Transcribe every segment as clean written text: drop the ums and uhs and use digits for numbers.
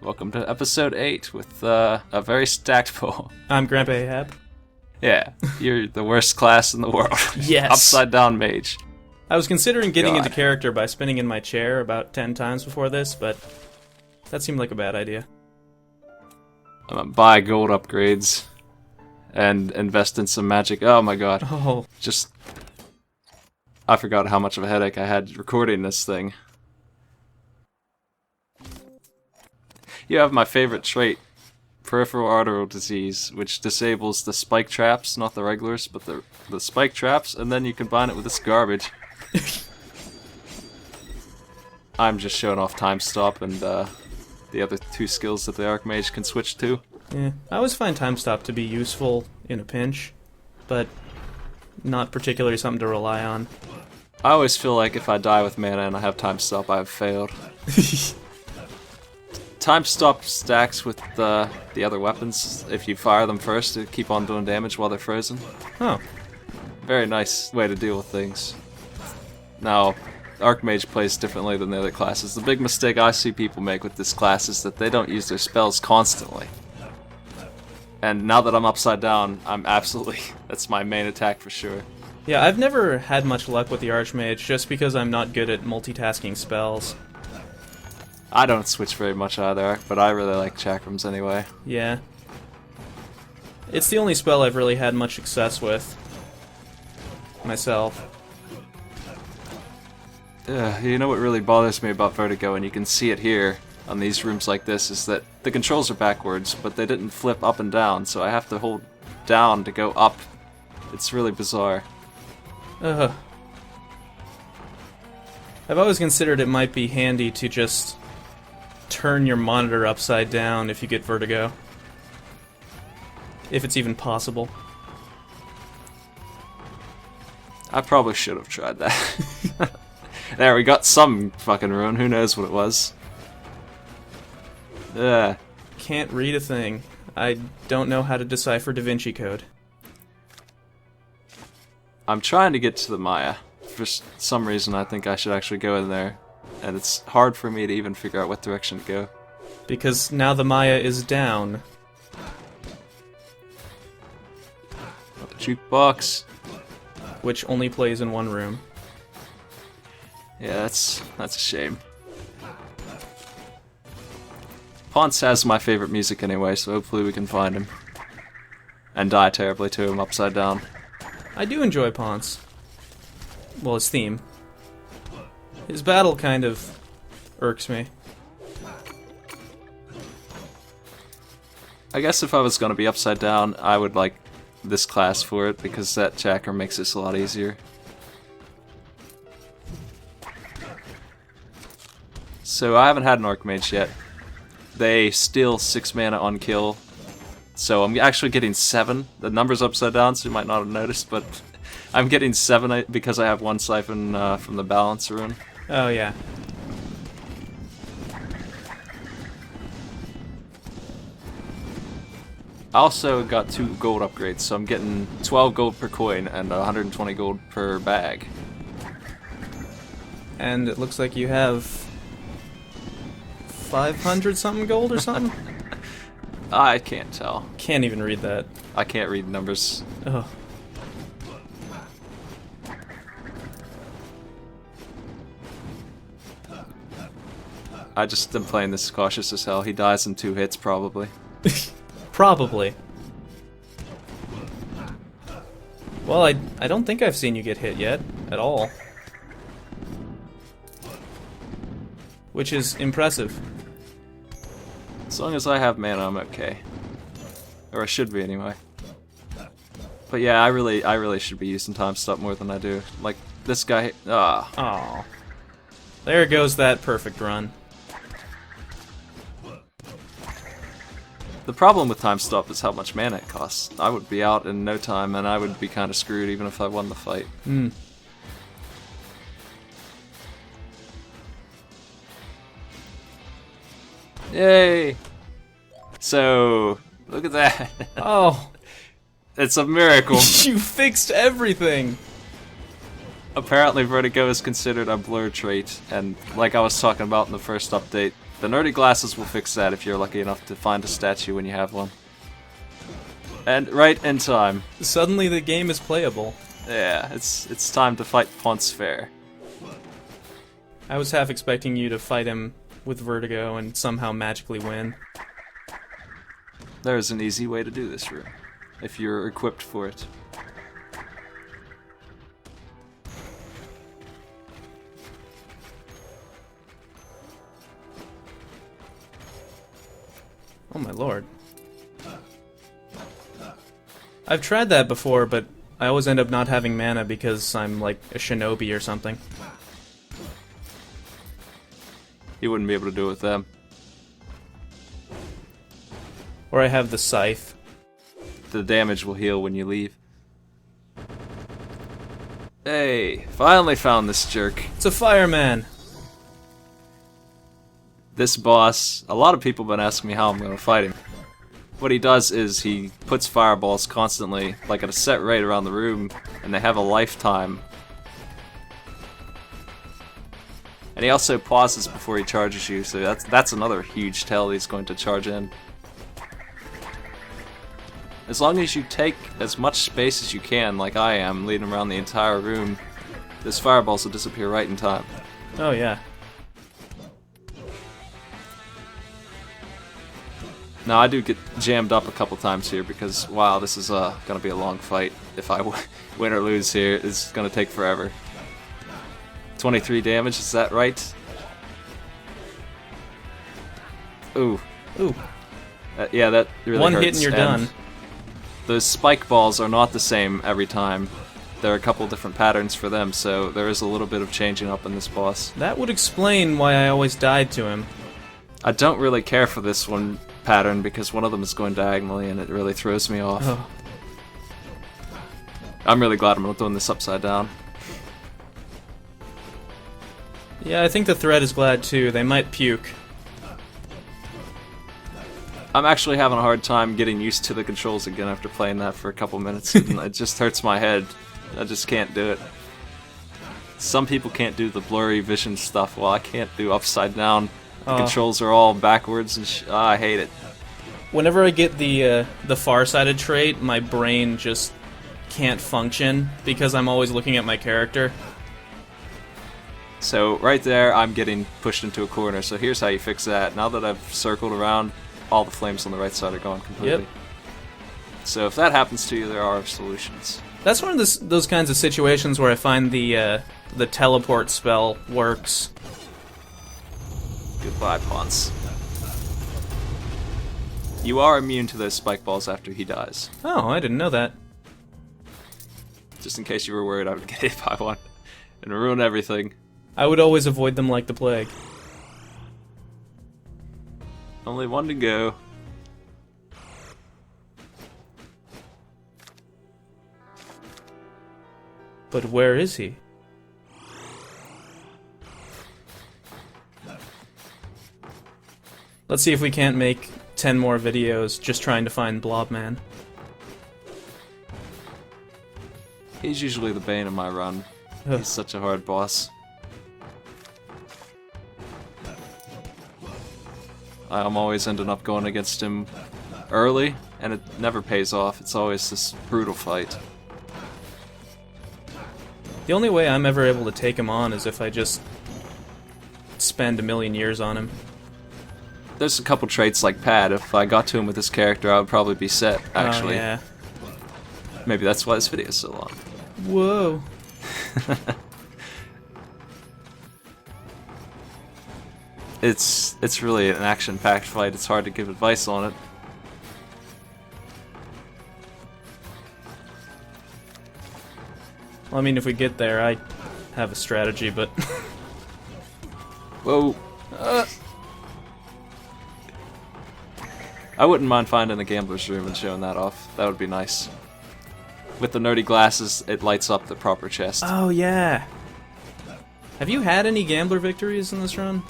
Welcome to episode 8 with a very stacked pool. I'm GrandpaAhab. Yeah, you're the worst class in the world. Yes. Upside down mage. I was considering getting God. into character by spinning in my chair about 10 times before this, but that seemed like a bad idea. I'm gonna buy gold upgrades and invest in some magic. Oh my god. Oh, I forgot how much of a headache I had recording this thing. You have my favorite trait, peripheral arterial disease, which disables the spike traps, not the regulars, but the spike traps, and then you combine it with this garbage. I'm just showing off time stop and the other two skills that the Archmage can switch to. yeah. I always find time stop to be useful in a pinch, but not particularly something to rely on. I always feel like if I die with mana and I have time stop, I have failed. Time stop stacks with the other weapons. If you fire them first, to keep on doing damage while they're frozen. Oh, Very nice way to deal with things. Now, Archmage plays differently than the other classes. The big mistake I see people make with this class is that they don't use their spells constantly. And now that I'm upside down, I'm absolutely... that's my main attack for sure. yeah, I've never had much luck with the Archmage just because I'm not good at multitasking spells. I don't switch very much either, but I really like chakrams anyway. Yeah. It's the only spell I've really had much success with. Myself. You know what really bothers me about Vertigo, and you can see it here on these rooms like this, is that the controls are backwards, but they didn't flip up and down, so I have to hold down to go up. It's really bizarre. Ugh. I've always considered it might be handy to just turn your monitor upside down if you get vertigo. If it's even possible. I probably should have tried that. There, we got some fucking rune. Who knows what it was? Yeah. Can't read a thing. I don't know how to decipher Da Vinci Code. I'm trying to get to the Maya. For some reason, I think I should actually go in there. And it's hard for me to even figure out what direction to go. Because now the Maya is down. Got the jukebox. Which only plays in one room. Yeah, that's a shame. Ponce has my favorite music anyway, so hopefully we can find him. And die terribly to him upside down. I do enjoy Ponce. Well, his theme. His battle kind of irks me. I guess if I was gonna be upside down, I would like this class for it, because that chakra makes this a lot easier. So I haven't had an Archmage yet. They steal 6 mana on kill, so I'm actually getting 7. The number's upside down, so you might not have noticed, but I'm getting 7 because I have 1 siphon from the balance rune. Oh, yeah. I also got 2 gold upgrades, so I'm getting 12 gold per coin and 120 gold per bag. And it looks like you have 500 something gold or something? I can't tell. Can't even read that. I can't read numbers. Ugh. I just am playing this cautious as hell. He dies in 2 hits, probably. Probably. Well, I don't think I've seen you get hit yet, at all. Which is impressive. As long as I have mana, I'm okay. Or I should be, anyway. But yeah, I really should be using time stop more than I do. Like, this guy... Aw. There goes that perfect run. The problem with time stop is how much mana it costs. I would be out in no time, and I would be kind of screwed even if I won the fight. Hmm. Yay! So, look at that. Oh, It's a miracle. you fixed everything! Apparently Vertigo is considered a blur trait, and like I was talking about in the first update, The nerdy glasses will fix that if you're lucky enough to find a statue when you have one. And right in time. Suddenly the game is playable. Yeah, it's time to fight Ponce Fair. I was half expecting you to fight him with Vertigo and somehow magically win. There's an easy way to do this room, if you're equipped for it. Oh my lord. I've tried that before, but I always end up not having mana because I'm like a shinobi or something. You wouldn't be able to do it with them. Or I have the scythe. The damage will heal when you leave. Hey, finally found this jerk. It's a fireman! This boss, a lot of people have been asking me how I'm going to fight him. What he does is he puts fireballs constantly, like at a set rate around the room, and they have a lifetime. And he also pauses before he charges you, so that's another huge tell he's going to charge in. As long as you take as much space as you can, like I am, leading around the entire room, those fireballs will disappear right in time. Oh yeah. Now I do get jammed up a couple times here because, wow, this is gonna be a long fight. If I win or lose here, it's gonna take forever. 23 damage, is that right? Ooh. Ooh. Yeah, that really One hurts. hit and you're done. Those spike balls are not the same every time. There are a couple different patterns for them, so there is a little bit of changing up in this boss. That would explain why I always died to him. I don't really care for this one pattern because one of them is going diagonally and it really throws me off. Oh. I'm really glad I'm not doing this upside down. Yeah, I think the thread is glad too. They might puke. I'm actually having a hard time getting used to the controls again after playing that for a couple minutes. And it just hurts my head. I just can't do it. Some people can't do the blurry vision stuff, while I can't do upside down. The controls are all backwards and I hate it. Whenever I get the far-sighted trait, my brain just can't function because I'm always looking at my character. So right there, I'm getting pushed into a corner. So here's how you fix that. Now that I've circled around, all the flames on the right side are gone completely. Yep. So if that happens to you, there are solutions. That's one of those kinds of situations where I find the teleport spell works. Goodbye, Ponce. You are immune to those spike balls after he dies. Oh, I didn't know that. Just in case you were worried I would get hit by one and ruin everything. I would always avoid them like the plague. Only one to go. But where is he? Let's see if we can't make 10 more videos just trying to find Blobman. He's usually the bane of my run. Ugh. He's such a hard boss. I'm always ending up going against him early, and it never pays off. It's always this brutal fight. The only way I'm ever able to take him on is if I just spend a million years on him. There's a couple traits like Pad. If I got to him with this character, I would probably be set, actually. Oh, yeah. Maybe that's why this video is so long. Whoa. It's really an action-packed fight. It's hard to give advice on it. Well, I mean, if we get there, I have a strategy, but... Whoa. I wouldn't mind finding a gambler's room and showing that off. That would be nice. With the nerdy glasses, it lights up the proper chest. Oh, yeah. Have you had any gambler victories in this run?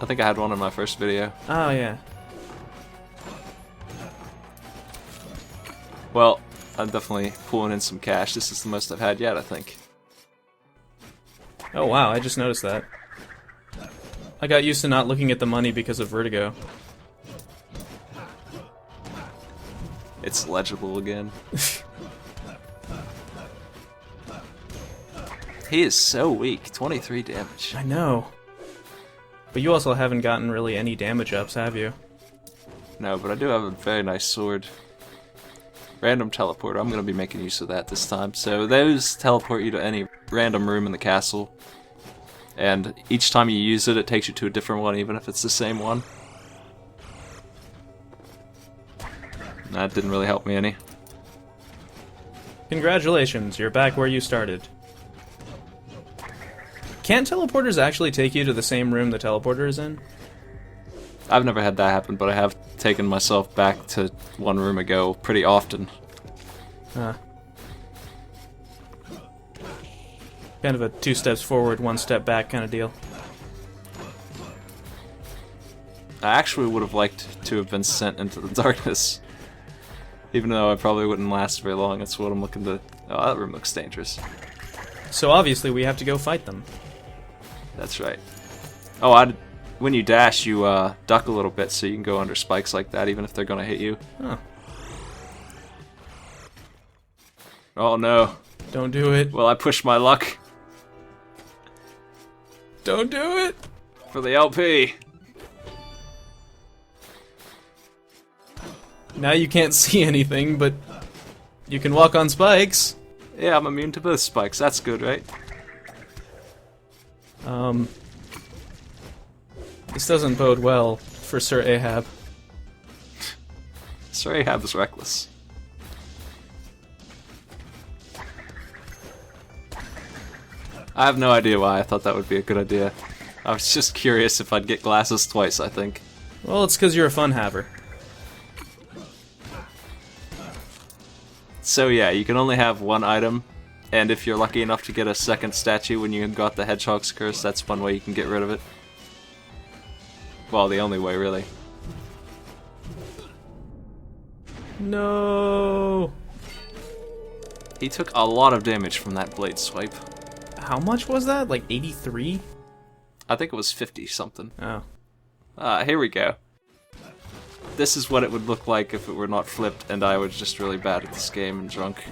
I think I had one in my first video. Oh, yeah. Well, I'm definitely pulling in some cash. This is the most I've had yet, I think. Oh, wow, I just noticed that. I got used to not looking at the money because of vertigo. It's legible again. He is so weak. 23 damage. I know. But you also haven't gotten really any damage ups, have you? No, but I do have a very nice sword. Random teleporter. I'm going to be making use of that this time. So those teleport you to any random room in the castle. And each time you use it, it takes you to a different one, even if it's the same one. That didn't really help me any. Congratulations, you're back where you started. Can't teleporters actually take you to the same room the teleporter is in? I've never had that happen, but I have taken myself back to one room ago pretty often. Kind of a 2 steps forward, 1 step back kind of deal. I actually would have liked to have been sent into the darkness. Even though I probably wouldn't last very long, that's what I'm looking to... Oh, that room looks dangerous. So obviously we have to go fight them. That's right. Oh, when you dash, you duck a little bit so you can go under spikes like that, even if they're gonna hit you. Huh. Oh no. Don't do it. Well, I pushed my luck. Don't do it! For the LP. Now you can't see anything, but you can walk on spikes. Yeah, I'm immune to both spikes. That's good, right? This doesn't bode well for Sir Ahab. Sir Ahab is reckless. I have no idea why I thought that would be a good idea. I was just curious if I'd get glasses twice, I think. Well, it's because you're a fun haver. So yeah, you can only have one item, and if you're lucky enough to get a second statue when you got the Hedgehog's Curse, that's one way you can get rid of it. Well, the only way, really. No. He took a lot of damage from that blade swipe. How much was that? Like 83? I think it was 50 something. Oh. Here we go. This is what it would look like if it were not flipped and I was just really bad at this game and drunk.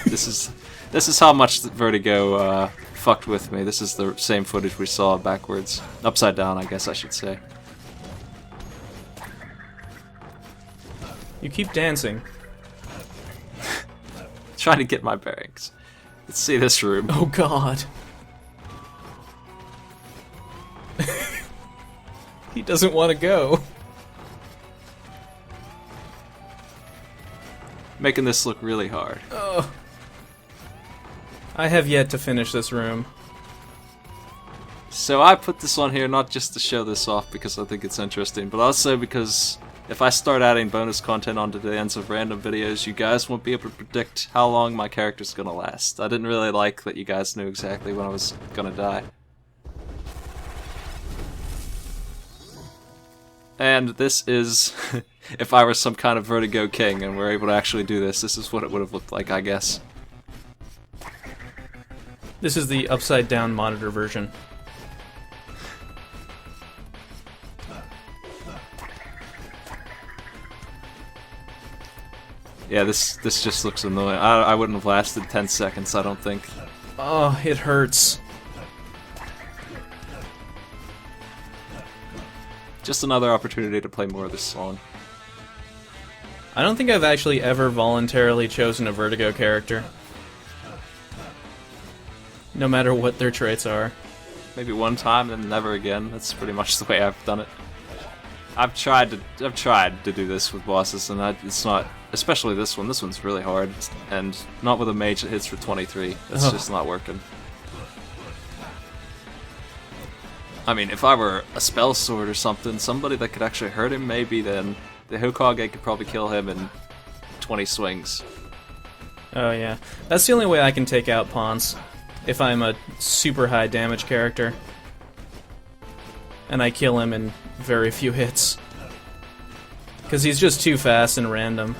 This is how much the Vertigo fucked with me. This is the same footage we saw backwards. Upside down, I guess I should say. You keep dancing. Trying to get my bearings. Let's see this room. Oh god. He doesn't want to go. Making this look really hard. Oh. I have yet to finish this room. So I put this on here not just to show this off because I think it's interesting, but also because if I start adding bonus content onto the ends of random videos, you guys won't be able to predict how long my character's gonna last. I didn't really like that you guys knew exactly when I was gonna die. And this is, if I were some kind of Vertigo king and were able to actually do this, this is what it would have looked like, I guess. This is the upside down monitor version. Yeah, this just looks annoying. I wouldn't have lasted 10 seconds, I don't think. Oh, it hurts. Just another opportunity to play more of this song. I don't think I've actually ever voluntarily chosen a Vertigo character. No matter what their traits are. Maybe one time and never again. That's pretty much the way I've done it. I've tried to do this with bosses, and it's not. Especially this one. This one's really hard, and not with a mage that hits for 23. It's just not working. I mean, if I were a spell sword or something, somebody that could actually hurt him, maybe then the Hokage could probably kill him in 20 swings. Oh yeah, that's the only way I can take out Ponce. If I'm a super high damage character. And I kill him in very few hits. Because he's just too fast and random.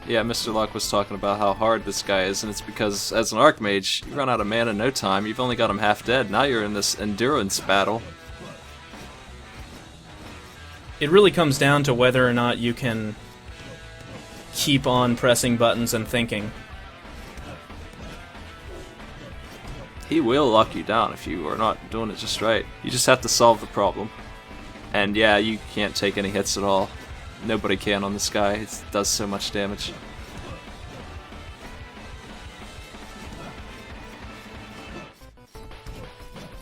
Yeah, Mr. Luck was talking about how hard this guy is, and it's because as an Archmage, you run out of mana in no time, you've only got him half dead, now you're in this endurance battle. it really comes down to whether or not you can keep on pressing buttons and thinking. He will lock you down if you are not doing it just right. You just have to solve the problem. And yeah, you can't take any hits at all. Nobody can on this guy. It does so much damage.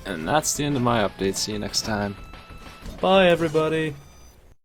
And that's the end of my update. See you next time. Bye, everybody.